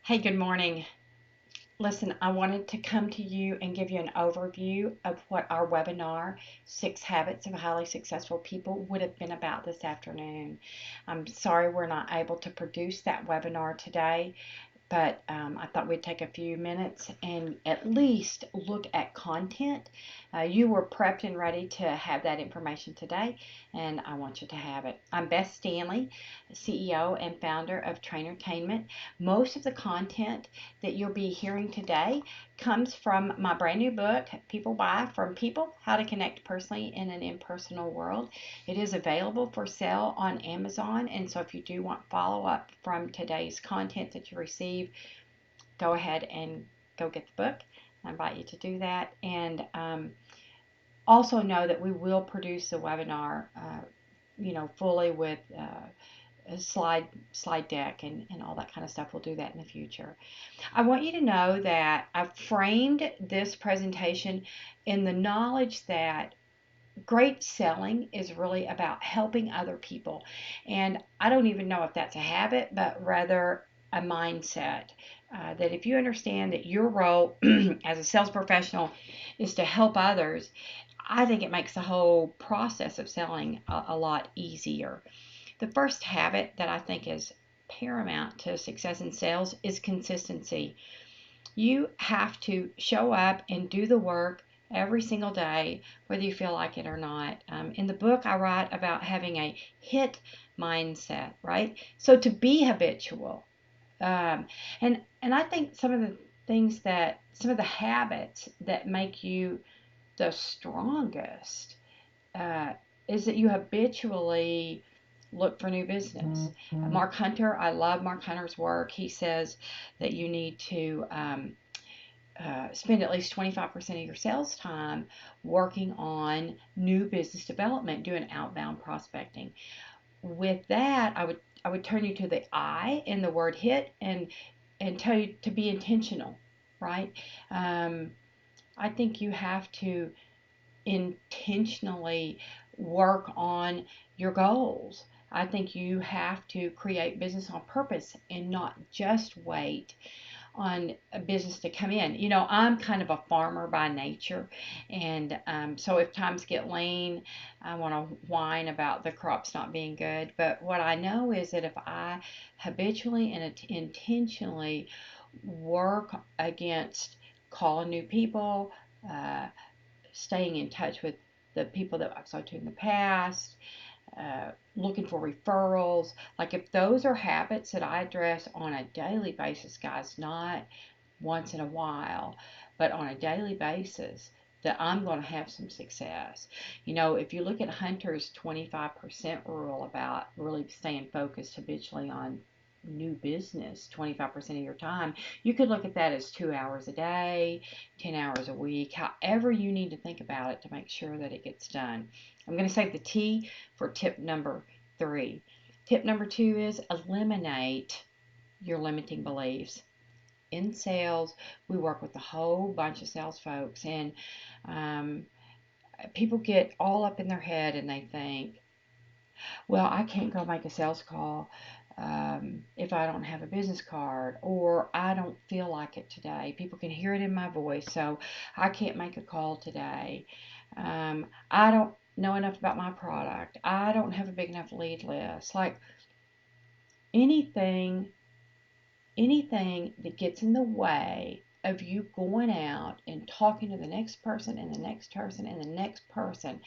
Hey, good morning. Listen, I wanted to come to you and give you an overview of what our webinar, Six Habits of Highly Successful People, would have been about this afternoon. I'm sorry we're not able to produce that webinar today, but I thought we'd take a few minutes and at least look at content. You were prepped and ready to have that information today, and I want you to have it. I'm Beth Stanley, CEO and founder of Trainertainment. Most of the content that you'll be hearing today comes from my brand new book, People Buy from People, How to Connect Personally in an Impersonal World. It is available for sale on Amazon, and so if you do want follow-up from today's content that you receive, go ahead and go get the book. I invite you to do that. And also know that we will produce the webinar, fully with a slide deck and all that kind of stuff. We'll do that in the future. I want you to know that I've framed this presentation in the knowledge that great selling is really about helping other people. And I don't even know if that's a habit, but rather a mindset. That if you understand that your role as a sales professional is to help others, I think it makes the whole process of selling a lot easier. The first habit that I think is paramount to success in sales is consistency. You have to show up and do the work every single day, whether you feel like it or not. In the book, I write about having a hit mindset, right? So to be habitual. And I think some of the habits that make you the strongest uh, is that you habitually look for new business. Mark Hunter, I love Mark Hunter's work. He says that you need to spend at least 25% of your sales time working on new business development, doing outbound prospecting. With that, I would turn you to the I in the word hit and tell you to be intentional, right? Um, I think you have to intentionally work on your goals. I think you have to create business on purpose and not just wait on a business to come in. I'm kind of a farmer by nature, and so if times get lean, I want to whine about the crops not being good. But what I know is that if I habitually and intentionally work against calling new people, uh, staying in touch with the people that I've talked to in the past, looking for referrals. Like if those are habits that I address on a daily basis, guys, not once in a while, but on a daily basis, that I'm going to have some success. If you look at Hunter's 25% rule about really staying focused habitually on new business 25% of your time, you could look at that as 2 hours a day, 10 hours a week, however you need to think about it to make sure that it gets done. I'm going to save the T for tip number 3. Tip number 2 is eliminate your limiting beliefs. In sales, we work with a whole bunch of sales folks, and um, people get all up in their head and they think, well, I can't go make a sales call if I don't have a business card, or I don't feel like it today. People can hear it in my voice, so I can't make a call today. I don't know enough about my product. I don't have a big enough lead list. Like anything, anything that gets in the way of you going out and talking to the next person and the next person and the next person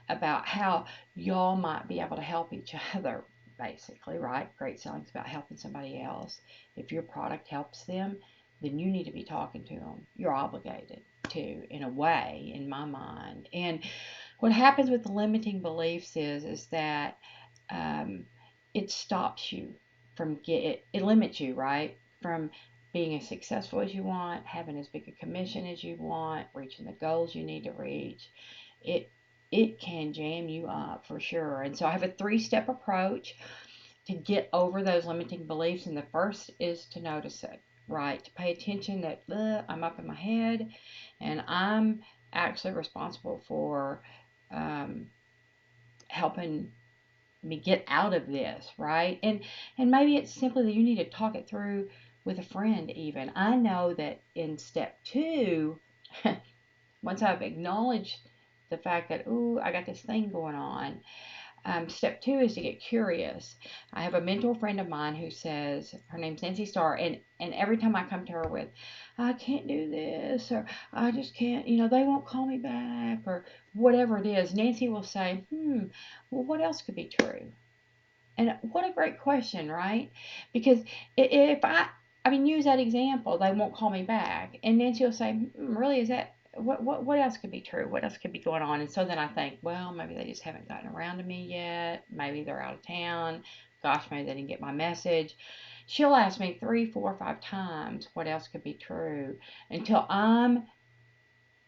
about how y'all might be able to help each other, basically, right? Great selling is about helping somebody else. If your product helps them, then you need to be talking to them. You're obligated to, in a way, in my mind. And what happens with the limiting beliefs is that um, it stops you from it limits you, right, from being as successful as you want, having as big a commission as you want, reaching the goals you need to reach. It it can jam you up for sure. And so I have a 3-step approach to get over those limiting beliefs. And the first is to notice it, right? To pay attention that I'm up in my head and I'm actually responsible for um, helping me get out of this, right? And maybe it's simply that you need to talk it through with a friend even. I know that in step 2, once I've acknowledged the fact that, ooh, I got this thing going on, step 2 is to get curious. I have a mentor friend of mine who says, her name's Nancy Starr, and every time I come to her with, I can't do this, or I just can't, they won't call me back, or whatever it is, Nancy will say, well, what else could be true? And what a great question, right? Because if I mean, use that example, they won't call me back. And Nancy will say, really, is that, what else could be true? What else could be going on? And so then I think, well, maybe they just haven't gotten around to me yet. Maybe they're out of town. Gosh, maybe they didn't get my message. She'll ask me 3, 4, 5 times what else could be true until I'm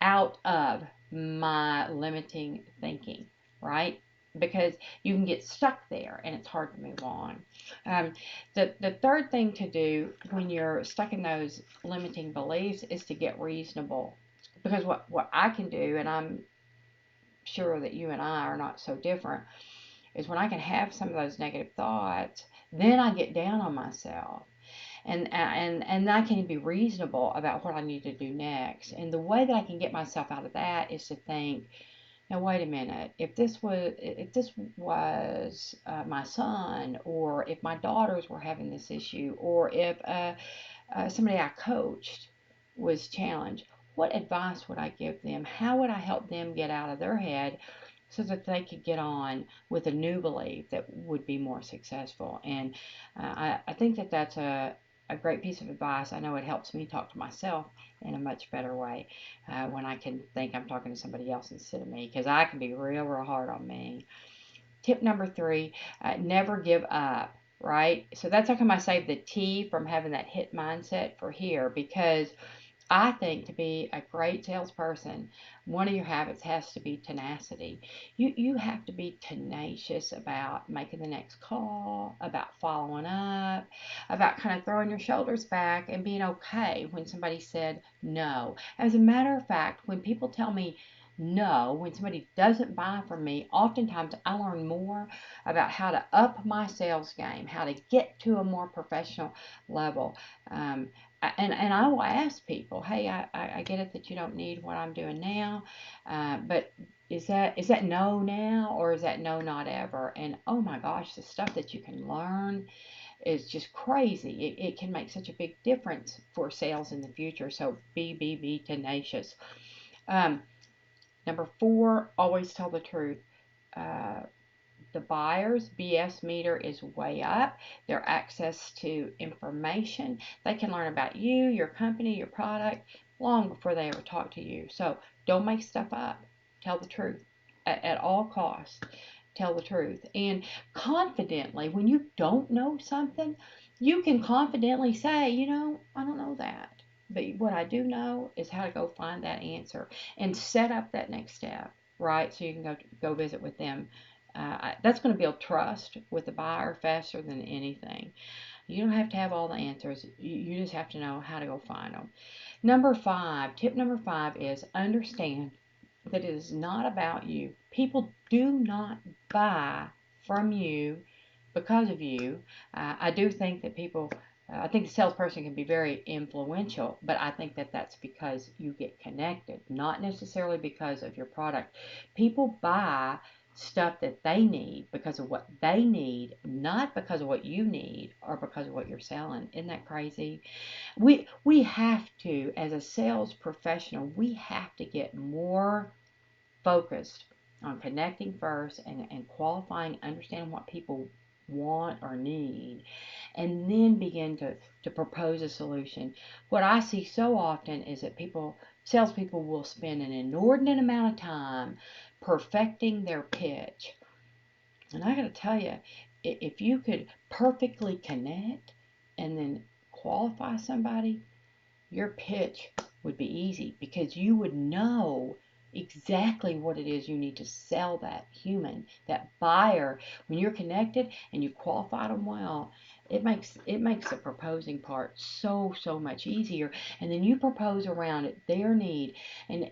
out of my limiting thinking, right? Because you can get stuck there and it's hard to move on. Um, the third thing to do when you're stuck in those limiting beliefs is to get reasonable. Because what I can do, and I'm sure that you and I are not so different, is when I can have some of those negative thoughts, then I get down on myself. And I can be reasonable about what I need to do next. And the way that I can get myself out of that is to think, now wait a minute, if this was my son, or if my daughters were having this issue, or if somebody I coached was challenged, what advice would I give them? How would I help them get out of their head so that they could get on with a new belief that would be more successful? And I think that that's a great piece of advice. I know it helps me talk to myself in a much better way when I can think I'm talking to somebody else instead of me, because I can be real, real hard on me. Tip number 3, never give up, right? So that's how come I saved the T from having that hit mindset for here, because I think to be a great salesperson, one of your habits has to be tenacity. You have to be tenacious about making the next call, about following up, about kind of throwing your shoulders back and being okay when somebody said no. As a matter of fact, when people tell me no, when somebody doesn't buy from me, oftentimes I learn more about how to up my sales game, how to get to a more professional level. Um, and I will ask people, hey, I get it that you don't need what I'm doing now, but is that no now, or is that no not ever? And oh my gosh, the stuff that you can learn is just crazy. It can make such a big difference for sales in the future. So be tenacious. Um, Number 4, always tell the truth. Uh, the buyer's BS meter is way up. Their access to information, they can learn about you, your company, your product, long before they ever talk to you. So don't make stuff up. Tell the truth at all costs. Tell the truth. And confidently, when you don't know something, you can confidently say, I don't know that. But what I do know is how to go find that answer and set up that next step, right? So you can go visit with them. That's going to build trust with the buyer faster than anything. You don't have to have all the answers. You just have to know how to go find them. Tip number 5 is understand that it is not about you. People do not buy from you because of you. I do think that I think the salesperson can be very influential, but I think that that's because you get connected, not necessarily because of your product. People buy stuff that they need because of what they need, not because of what you need or because of what you're selling. Isn't that crazy? We have to, as a sales professional, we have to get more focused on connecting first and qualifying, understanding what people want or need, and then begin to propose a solution. What I see so often is that salespeople will spend an inordinate amount of time perfecting their pitch. And I got to tell you, if you could perfectly connect and then qualify somebody, your pitch would be easy because you would know exactly what it is you need to sell that human, that buyer. When you're connected and you qualified them well, it makes the proposing part so much easier. And then you propose around it their need. And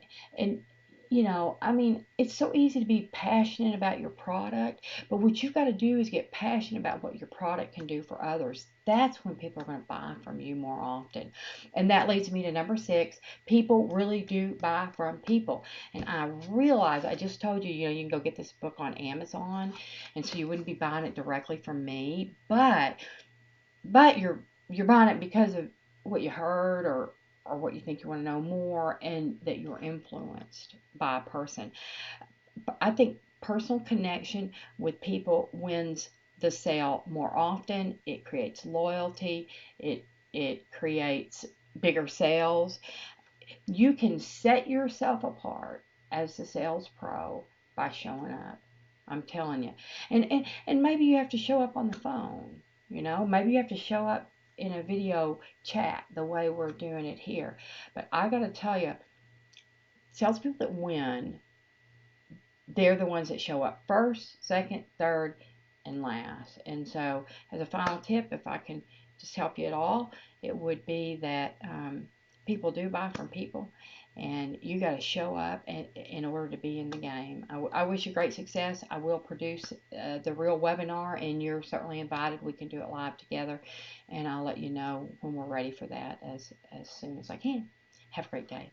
I mean, it's so easy to be passionate about your product, but what you've got to do is get passionate about what your product can do for others. that's when people are going to buy from you more often. And that leads me to number 6. People really do buy from people. And I realize, I just told you, you can go get this book on Amazon, and so you wouldn't be buying it directly from me, but you're buying it because of what you heard, or what you think you want to know more, and that you're influenced by a person. I think personal connection with people wins the sale more often. It creates loyalty. It creates bigger sales. You can set yourself apart as the sales pro by showing up. I'm telling you. And maybe you have to show up on the phone. Maybe you have to show up in a video chat the way we're doing it here. But I got to tell you, salespeople that win, they're the ones that show up first, second, third, and last. And so, as a final tip, if I can just help you at all, it would be that people do buy from people, and you got to show up in order to be in the game. I wish you great success. I will produce the real webinar, and you're certainly invited. We can do it live together, and I'll let you know when we're ready for that as soon as I can. Have a great day.